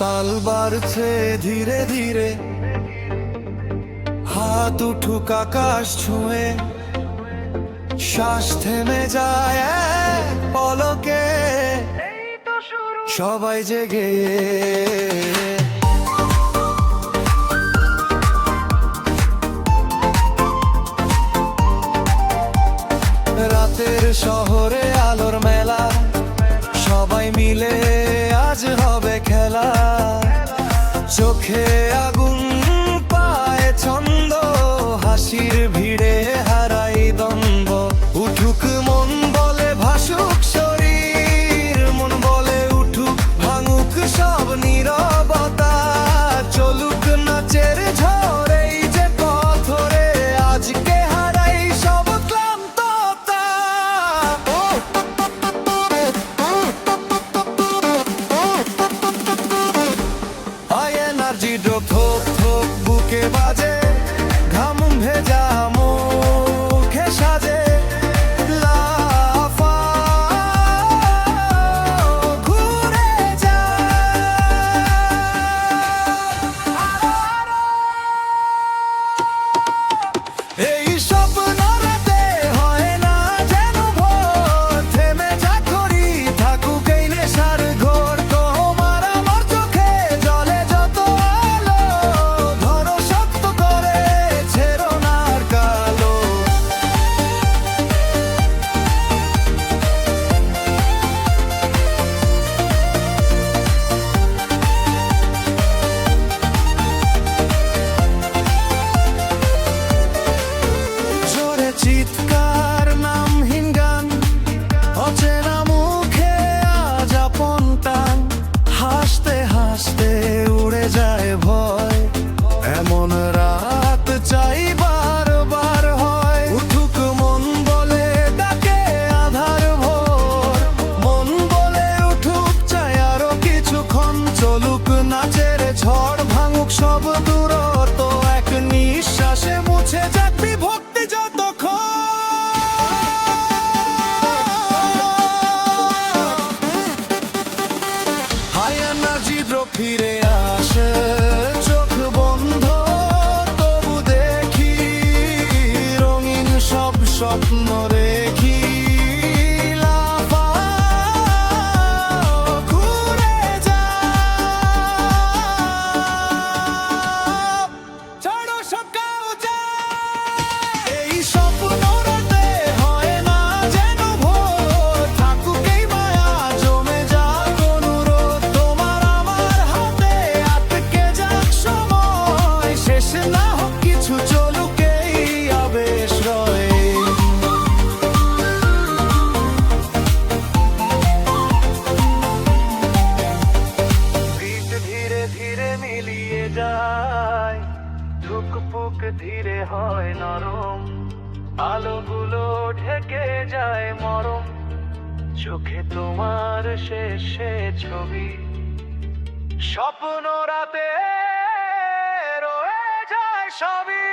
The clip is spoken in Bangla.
তাল বাড়ছে ধীরে ধীরে, হাত উঠুক আকাশ ছুঁয়ে, শ্বাস থেমে যায় এক পলকে, সবাই জেগে। রাতের শহরে আলোর মেলা, সবাই মিলে আজ হবে খেলা। চোখে আগুন পায় ছন্দ, হাসির ভিড়ে হারাই দ্বন্দ্ব। উঠুক মন বলে ভাসুক শরীর, মন বলে উঠুক ভাঙুক সব নীরবতা। চলুক নাচের ঝড় এই যে পথরে, আজকে হারাই সব ক্লান্ততা। হাই এনার্জি ড্রপ, থোক থোক বুকে বাজে, ঘাম ভেজা মুখে সাজে। লাফাও, ঘুরে যাও। এই স্বপ্ন রাতে হয় না যেন ভোর, থেমে যা করি থাকুক এই নেশার ঘোর। তোমার আমার চোখে জলে যত আলো, ধরো শক্ত করে ছেড়ো না আর কালো। জোরে চিৎকার নামহীন গান, অচেনা মুখে আজ আপন টান। হাসতে হাসতে উড়ে যায় ভয়, এমন রাত চাই বারবার হয়। উঠুক মন বলে ডাকে আধার ভোর, মন বলে উঠুক চাই আরো কিছুক্ষণ। চলুক নাচের ঝড়, ভাঙুক সব দূরত্ব, এক নিঃশ্বাসে মুছে যাক বিভক্তি যতক্ষণ। হাই এনার্জি ড্রপ ফিরে আসে, চোখ বন্ধ তবু দেখি, রঙিন সব স্বপ্ন রেখি। লাফাও, ঘুরে যাও, ছাড়ো সব কাউকে। এই স্বপ্ন রাতে হয় না যেন ভোর, থাকুক এই মায়া জমে যাক অনুরোধ। তোমার আমার হাতে আটকে যাক সময়, শেষ না হোক কিছু, চলুক এই আবেশ রয়ে। পিঠ ধীরে ধীরে মিলিয়ে যায়, ধুকপুক ধীরে হয় নরম, আলোগুলো ঢেকে যায় মরম। চোখে তোমার শেষে ছবি, স্বপ্ন রাতে রয়ে যায় সবই।